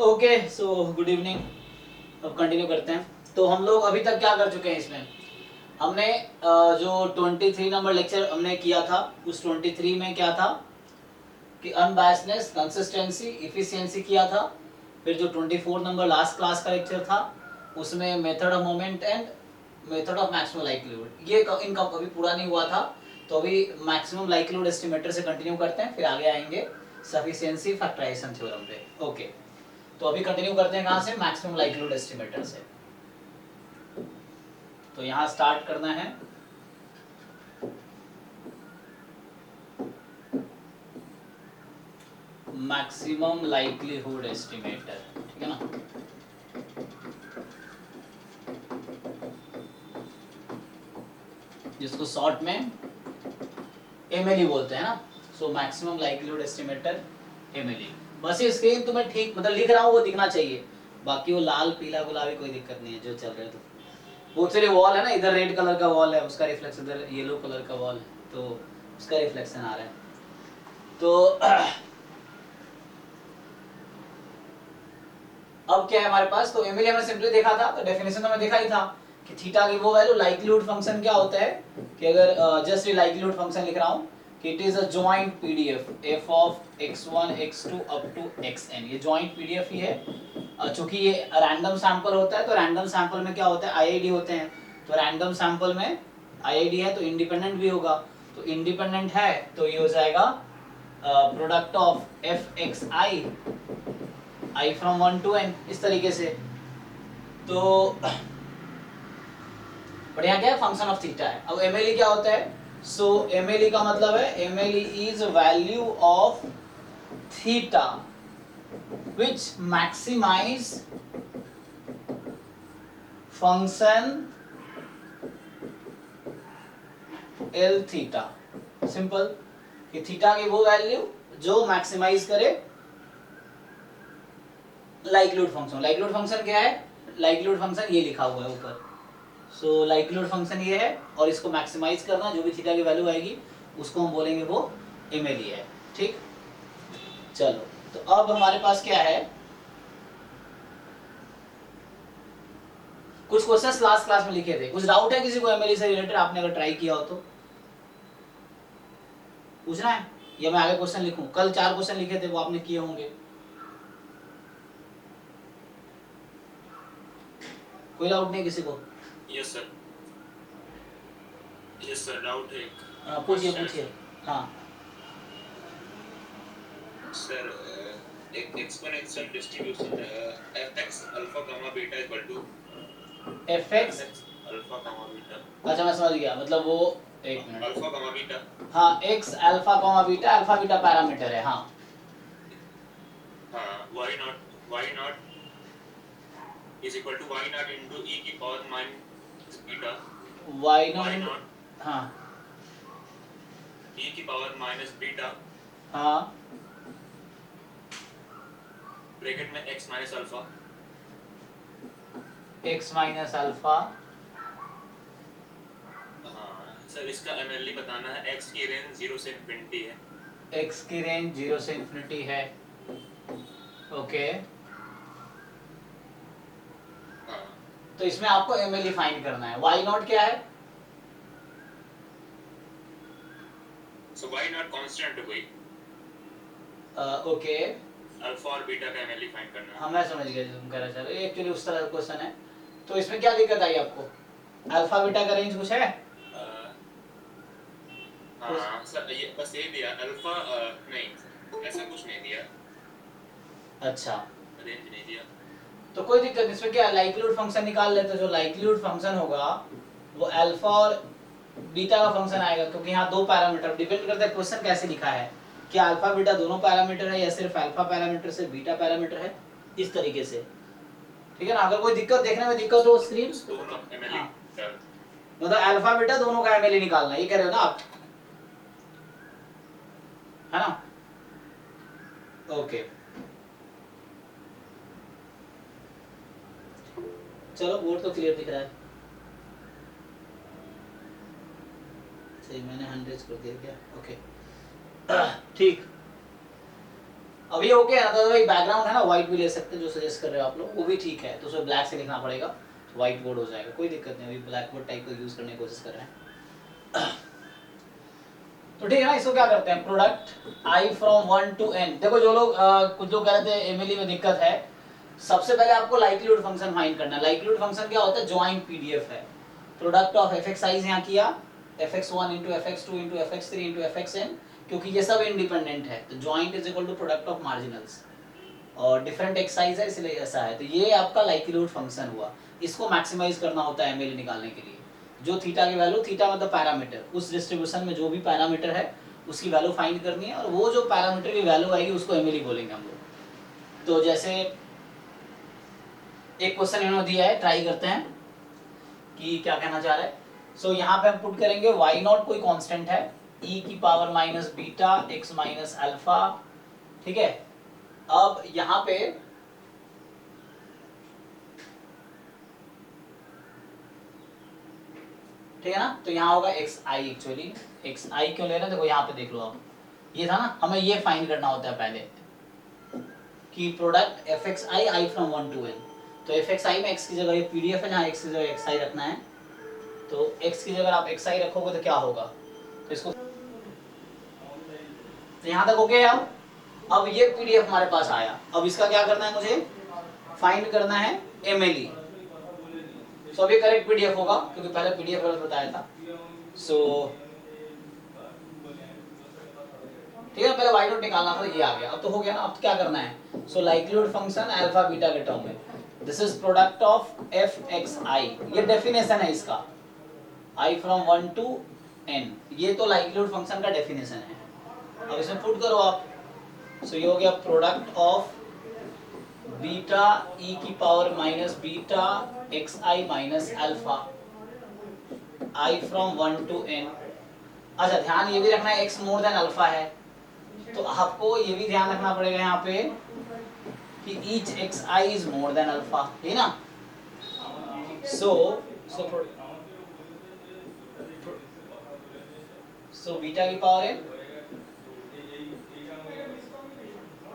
Okay so good evening. अब continue करते हैं। तो हम लोग अभी तक क्या कर चुके हैं इसमें, हमने जो 23 नंबर लेक्चर हमने किया था, उस 23 में क्या था कि अनबायसनेस, कंसिस्टेंसी, इफिशिएंसी किया था। फिर जो 24 नंबर लास्ट क्लास का लेक्चर था उसमें method of moment and method of maximum likelihood, ये इनका अभी पूरा नहीं हुआ था। तो अभी मैक्सिमम लाइक्लीहुड एस्टिमेटर से कंटिन्यू करते हैं, फिर आगे आएंगे सफिशिएंसी फैक्टराइजेशन थ्योरम पे। ओके तो अभी कंटिन्यू करते हैं कहाँ से, मैक्सिमम लाइक्लीहुड एस्टिमेटर से। तो यहाँ स्टार्ट करना है मैक्सिमम लाइक्लीहुड एस्टिमेटर, ठीक है ना। जिसको शॉर्ट में एमएलई बोलते हैं ना। So maximum likelihood estimator MLE. बस ये स्क्रीन तो मैं ठीक मतलब लिख रहा हूँ, वो दिखना चाहिए। बाकी वो लाल पीला गुलाबी कोई दिक्कत नहीं है जो चल रहा है। तो वो चलिए वॉल है ना, इधर रेड कलर का वॉल है, उसका रिफ्लेक्शन इधर येलो कलर का वॉल है, तो उसका रिफ्लेक्शन आ रहा है। तो अब क्या है हमारे पास, तो एमएलई हमने सिंपली देखा था, तो डेफिनेशन में देखा ही था कि थीटा की वो वैल्यू, लाइक्लीहुड फंक्शन क्या होता है कि अगर जस्ट ये लाइक्लीहुड फंक्शन लिख रहा हूँ कि it is a joint PDF F of x1 x2 up to xn। ये जॉइंट पीडीएफ ही है। चूंकि ये रैंडम सैंपल होता है, तो रैंडम सैंपल में क्या होता है, आईआईडी होते हैं। तो रैंडम सैंपल में आईआईडी है तो इंडिपेंडेंट भी होगा। तो इंडिपेंडेंट है तो ये हो जाएगा product of f x I I from 1 to n, इस तरीके से। तो बढ़िया क्या है, फंक्शन ऑफ थीटा है। अब एमएलई क्या होता है, सो एमएलई का मतलब है MLE is value of theta which maximize function L theta. Simple कि थीटा की वो वैल्यू जो मैक्सिमाइज करे लाइक्लीहुड फंक्शन। लाइक्लीहुड फंक्शन क्या है, लाइक्लीहुड फंक्शन ये लिखा हुआ है ऊपर। सो लाइक्लीहुड फंक्शन ये है और इसको मैक्सिमाइज करना, जो भी थीटा की वैल्यू आएगी उसको हम बोलेंगे वो एमएलई है। ठीक, चलो तो अब हमारे पास क्या है, कुछ क्वेश्चंस लास्ट क्लास में लिखे थे। कुछ डाउट है किसी को एमएलई से रिलेटेड, आपने अगर ट्राई किया हो तो पूछना है, या मैं आगे क्वेश्चन लिखूं। कल 4 क्वेश्चन लिखे थे, वो आपने किए होंगे। कोई डाउट नहीं किसी को? Yes sir, yes sir, doubt है। पूछिए पूछिए। हाँ सर, एक exponential distribution fx alpha gamma beta equal to fx alpha gamma beta. अच्छा मैं समझ गया, मतलब वो एक मिनट, अल्फा गामा बीटा। हाँ x alpha comma beta, alpha beta parameter है। हाँ y not is equal to y not into e की power minus beta. y not, हाँ e की पावर माइनस बीटा हाँ ब्रैकेट में x minus alpha. x minus alpha. Sir इसका MLE बताना है। x की रेंज 0 से इन्फिनिटी है। x की रेंज 0 से इन्फिनिटी है। ओके तो इसमें आपको एमएलई फाइंड करना है। y नॉट क्या है, सो y नॉट कांस्टेंट है कोई। ओके अल्फा और बीटा का एमएलई फाइंड करना है। हाँ मैं समझ गया जो तुम कह रहे थे, ये एक्चुअली उस तरह का क्वेश्चन है। तो इसमें क्या दिक्कत आई आपको, अल्फा बीटा का रेंज कुछ है? हाँ सर, ये बस ये दिया अल्फा, नहीं ऐसा कुछ नहीं दिया। अच्छा रेंज नहीं दिया। तो कोई दिक्कत नहीं, इसमें क्या लाइक्लीहुड फंक्शन निकाल लेते, जो लाइक्लीहुड फंक्शन होगा वो अल्फा और बीटा का फंक्शन आएगा, क्योंकि यहाँ 2 पैरामीटर डिपेंड करता है क्वेश्चन कैसे लिखा है, क्या अल्फा बीटा दोनों पैरामीटर है या सिर्फ अल्फा पैरामीटर से बीटा पैरामीटर है, इस तरीके से। ठीक है ना। अगर कोई दिक्कत देखने में दिक्कत हो स्क्रीन, दोनों एमएलई मतलब अल्फा बीटा दोनों का एमएलई निकालना, ये कह रहे हो ना आप, है ना। ओके चलो बोर्ड तो क्लियर दिख रहा है। सही मैंने 100 कर दिया क्या? ओके ठीक। अभी ओके है ना, तो भाई बैकग्राउंड है ना व्हाइट भी ले सकते हैं जो सजेस्ट कर रहे हो आप लोग, वो भी ठीक है, तो उसमें ब्लैक से लिखना पड़ेगा, तो व्हाइट बोर्ड हो जाएगा, कोई दिक्कत नहीं, अभी ब्लैक बोर्ड टाइप का यूज करने की कोशिश कर रहे हैं। तो ठीक है ना, इसको क्या करते हैं, product I from 1 to n। देखो जो लोग कुछ लोग कह रहे थे एमएलई में दिक्कत है, सबसे पहले आपको लाइक्लीहुड फंक्शन फाइंड करना है। लाइक्लीहुड फंक्शन क्या होता है, जॉइंट पीडीएफ है। प्रोडक्ट ऑफ fxi यहाँ किया, fx1 into fx2 into fx3 into fxn, क्योंकि ये सब इंडिपेंडेंट है, तो joint is equal to product of marginals, और डिफरेंट एक्साइज है इसलिए ऐसा है। तो ये आपका लाइक्लीहुड फंक्शन हुआ, इसको मैक्सिमाइज करना होता है एमएलई निकालने के लिए। जो थीटा की वैल्यू, थीटा मतलब पैरामीटर, उस डिस्ट्रीब्यूशन में जो भी पैरामीटर है उसकी वैल्यू फाइंड करनी है, और वो जो पैरामीटर की वैल्यू आएगी उसको एमएलई बोलेंगे हम लोग। तो जैसे एक क्वेश्चन इन्होंने दिया है, ट्राई करते हैं कि क्या कहना चाह रहा है। सो यहाँ पे हम पुट करेंगे y नॉट कोई कांस्टेंट है, e की power minus beta x minus alpha, ठीक है। अब यहाँ पे ठीक है ना, तो यहाँ होगा xi, एक्चुअली xi क्यों ले रहे हैं, देखो यहाँ पे देख लो आप, ये था ना, हमें ये फाइंड करना होता है पहले कि product fxi i from 1 to n। तो fxi में x की जगह ये pdf है, जहाँ x की जगह xi रखना है, तो x की जगह आप xi रखोगे तो क्या होगा, तो इसको तो यहाँ तक हो गया। अब ये pdf हमारे पास आया, अब इसका क्या करना है, मुझे फाइंड करना है mle। सो अभी करेक्ट पीडीएफ होगा क्योंकि पहले पीडीएफ गलत बताया था। सो ठीक है, पहले वाई नॉट निकालना था, ये आ गया, अब तो हो गया ना। अब क्या करना है, so likelihood function alpha beta के टर्म में, this is product of f x i, ये डेफिनेशन है इसका, आई फ्रॉम 1 to n, ये तो लाइक्लीहुड फंक्शन का डेफिनेशन है। अब इसमें पुट करो आप, सो ये हो गया प्रोडक्ट ऑफ बीटा e की power minus beta xi minus alpha i from 1 to n। अच्छा ध्यान ये भी रखना है x मोर देन अल्फा है, तो आपको ये भी ध्यान रखना पड़ेगा यहाँ पे कि each xi is more than alpha, है ना। सो बीटा की पावर है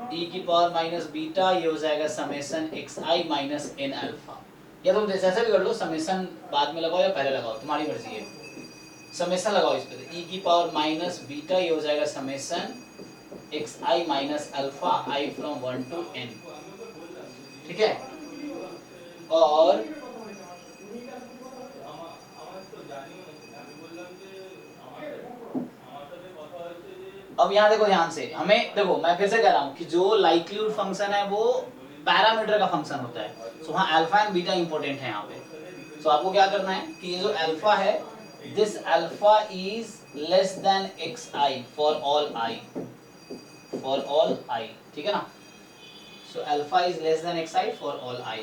e की पावर माइनस बीटा, ये हो जाएगा summation xi minus n alpha, या तुम जैसे भी कर लो, समेशन बाद में लगाओ या पहले लगाओ, तुम्हारी मर्जी है, समेशन लगाओ इस पे, e की पावर माइनस बीटा, ये हो जाएगा summation xi minus alpha i from 1 to n, ठीक है। और अब यहाँ देखो ध्यान से, हमें देखो मैं फिर से कह रहा हूँ कि जो लाइक्लीहुड फंक्शन है वो पैरामीटर का फंक्शन होता है, सो वहाँ अल्फा एंड बीटा इंपॉर्टेंट है यहाँ पे। सो आपको क्या करना है कि ये जो अल्फा है, this alpha is less then xi for all i, for all i, ठीक है ना। So alpha is less then xi for all i।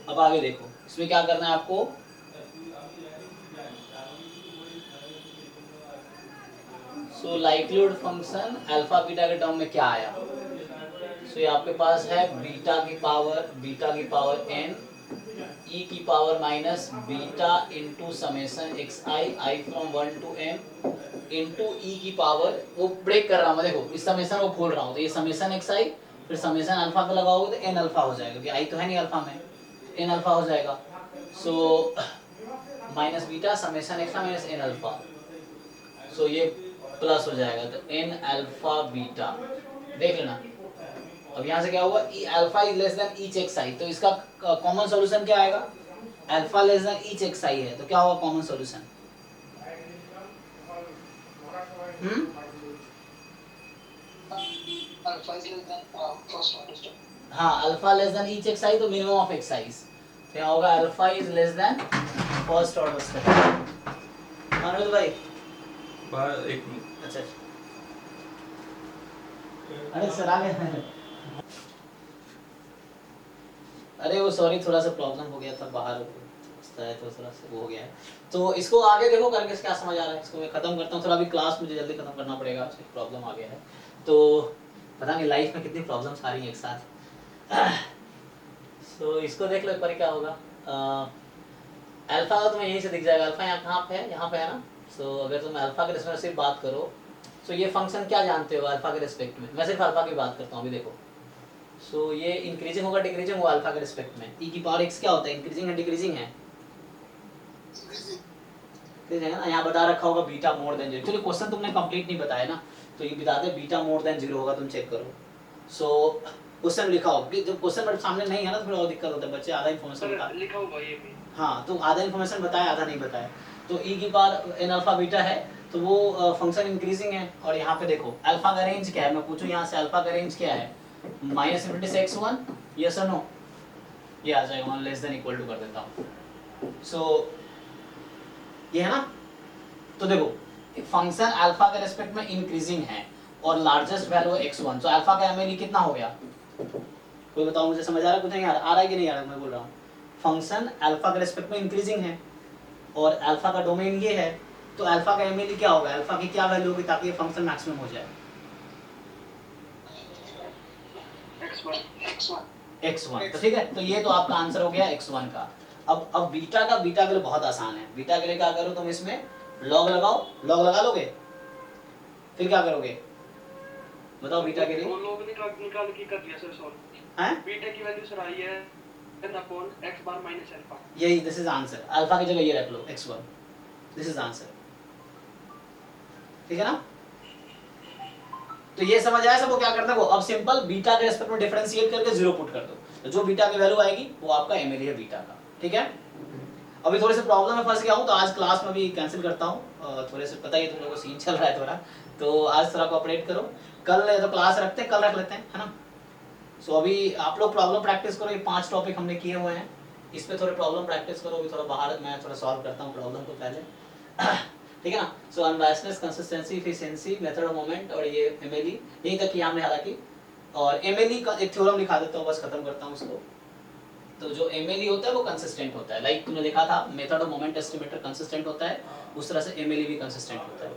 अब आगे देखो, इसमें क्या करना है आपको, सो लाइक्लीहुड फंक्शन अल्फा बीटा के टर्म में क्या आया, सो ये आपके पास है बीटा की पावर n e की power minus beta into summation xi i from 1 to n into e की पावर, वो ब्रेक कर रहा हूँ मैं, देखो इस समेशन को खोल रहा हूँ, तो ये समेशन xi फिर समेशन अल्फा पे लगाओगे तो n अल्फा हो जाएगा, क्योंकि i तो है नहीं अल्फा में, n अल्फा हो जाएगा। So minus beta summation xi minus n alpha, so ये प्लस हो जाएगा, तो n अल्फा बीटा, देख लेना। अब यहाँ से क्या हुआ, e alpha is less than each xi, तो इसका कॉमन सॉल्यूशन क्या आएगा, alpha less than each xi है, तो क्या होगा कॉमन सॉल्यूशन, हाँ alpha less than each xi, तो मिनिमम ऑफ xi, तो यहाँ होगा alpha is less than first order step. Anuj भाई एक मिनट, अच्छा, अरे सर आ गए, अरे वो सॉरी थोड़ा सा प्रॉब्लम हो गया था, बाहर है तो थोड़ा सा वो हो गया है। तो इसको आगे देखो करके क्या समझ आ रहा है, इसको मैं खत्म करता हूँ, थोड़ा अभी क्लास मुझे जल्दी खत्म करना पड़ेगा, प्रॉब्लम आ गया है। तो पता नहीं लाइफ में कितनी प्रॉब्लम्स आ रही हैं एक साथ। सो इसको देख लो एक बार क्या होगा, अल्फा तो तुम्हें यहीं से दिख जाएगा, अल्फा यहाँ कहाँ पे है, यहाँ पे है ना, सो अगर तुम अल्फा के रिस्पेक्ट से बात करो, सो ये फंक्शन क्या जानते हो अल्फा के रिस्पेक्ट में? मैं सिर्फ अल्फा की बात करता हूँ अभी देखो। सो ये इंक्रीजिंग होगा डिक्रीजिंग होगा अल्फा के रिस्पेक्ट में? ई की पावर एक्स क्या होता है, इंक्रीजिंग है डिक्रीजिंग है? ठीक है ना, यहाँ बता रखा होगा बीटा मोर देन 0। चलो क्वेश्चन तुमने कंप्लीट नहीं बताया ना, तो ये बता दे बीटा मोर देन 0 होगा, तुम चेक करो। सो क्वेश्चन लिखा हो कि जब क्वेश्चन मेरे सामने नहीं है ना तो थोड़ा और दिक्कत होता है, बच्चे आधा इन्फॉर्मेशन बता लिखा होगा ये भी। हाँ, तो आधा इन्फॉर्मेशन बताया आधा नहीं बताया। तो ई की पावर एन अल्फा बीटा है तो वो फंक्शन इंक्रीजिंग है। और यहाँ पे देखो अल्फा का रेंज क्या है, मैं पूछूं यहाँ से अल्फा का रेंज क्या है? -∞ से x1, यस और नो? ये आ जाएगा 1 लेस देन इक्वल टू कर देता हूँ। सो ये है ना, तो देखो फंक्शन अल्फा के रेस्पेक्ट में इंक्रीजिंग है और लार्जेस्ट वैल्यू x1, तो अल्फा का एमएलई कितना हो गया? कोई बताओ मुझे, समझ आ रहा है कुछ नहीं आ रहा है कि नहीं आ रहा? मैं बोल रहा हूँ फंक्शन अल्फा के रेस्पेक्ट में इंक्रीजिंग है और अल्फा का डोमेन ये है, तो अल्फा का एमएलई क्या होगा, अल्फा की क्या वैल्यू होगी ताकि ये फंक्शन मैक्सिमम हो जाए? x1। तो ठीक है, तो ये तो आपका आंसर हो गया x1 का। अब बीटा के लिए बहुत आसान है। बीटा के लिए क्या करो तुम, इसमें लॉग लगाओ, लॉग लगा लोगे, फिर क्या करोगे बताओ बीटा के लिए? वो लोग निकाल के कर दिया सर सॉल्व। हैं बीटा की वैल्यू सर आई है n अपॉन x बार माइनस अल्फा। यही, दिस इज आंसर। अल्फा की जगह ये रख लो x1, दिस इज आंसर। ठीक है ना, तो ये समझ आया सबको क्या करना है? अब सिंपल बीटा के रेस्पेक्ट में डिफरेंशिएट करके 0 पुट कर दो, तो जो बीटा की वैल्यू आएगी वो आपका एमएलई है बीटा का। ठीक है, अभी थोड़े से प्रॉब्लम में फंस गया हूँ तो आज क्लास में भी कैंसिल करता हूँ। थोड़े से पता ही तुम लोगों को सीन चल रहा है थोड़ा, तो आज थोड़ा कोऑपरेट करो। कल तो क्लास रखते हैं, कल रख लेते हैं, है ना? सो अभी आप लोग प्रॉब्लम प्रैक्टिस करो, ये 5 टॉपिक हमने किए हुए हैं, इस पे थोड़े प्रॉब्लम प्रैक्टिस करो। अभी थोड़ा बाहर मैं थोड़ा सॉल्व करता हूँ प्रॉब्लम को पहले। ठीक है ना? So unbiasedness, consistency, efficiency, method of moment और ये एमएलई, यहीं तक किया हमने हालांकि। और एमएलई का एक थ्योरम लिखा देता हूँ, बस खत्म करता हूँ उसको। तो जो एमएलई होता है वो कंसिस्टेंट होता है, लाइक तुमने लिखा था method of moment estimator consistent होता है, उस तरह से एमएलई भी कंसिस्टेंट होता है।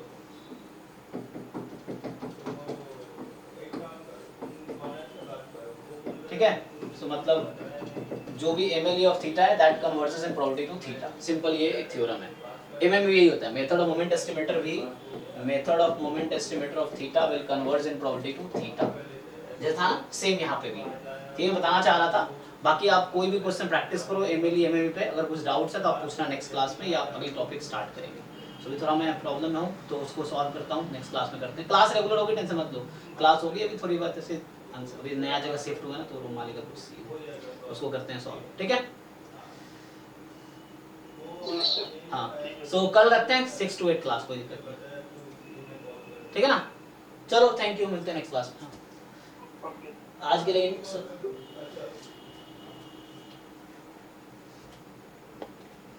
ठीक है, सो मतलब जो भी एमएलई ऑफ थीटा है that converges in probability to theta. Simple ये एक थ्योरम है। एमएम यही होता है, मेथड ऑफ मोमेंट एस्टिमेटर भी, method of moment estimator of theta will converge in probability to theta. जैसा सेम यहाँ पे भी, ठीक है, बताना चाह रहा था। बाकी आप कोई भी क्वेश्चन प्रैक्टिस करो एमएलई एमएम पे, अगर कुछ डाउट्स है तो आप पूछना नेक्स्ट क्लास में, या आप अगली टॉपिक स्टार्ट करेंगे। तो अभी थोड़ा मैं प्रॉब्लम में हूँ तो उसको सॉल्व करता हूँ, नेक्स्ट क्लास में करते हैं। क्लास रेगुलर होगी, टेंशन मत लो, क्लास होगी। अभी थोड़ी बात ऐसे अभी नया जगह शिफ्ट हुआ ना तो रूम मालिक का कुछ उसको करते हैं सॉल्व। ठीक है, हाँ, सो कल रखते हैं 6 to 8 क्लास, कोई दिक्कत नहीं। ठीक है ना, चलो थैंक यू, मिलते हैं नेक्स्ट क्लास में। आज के लिए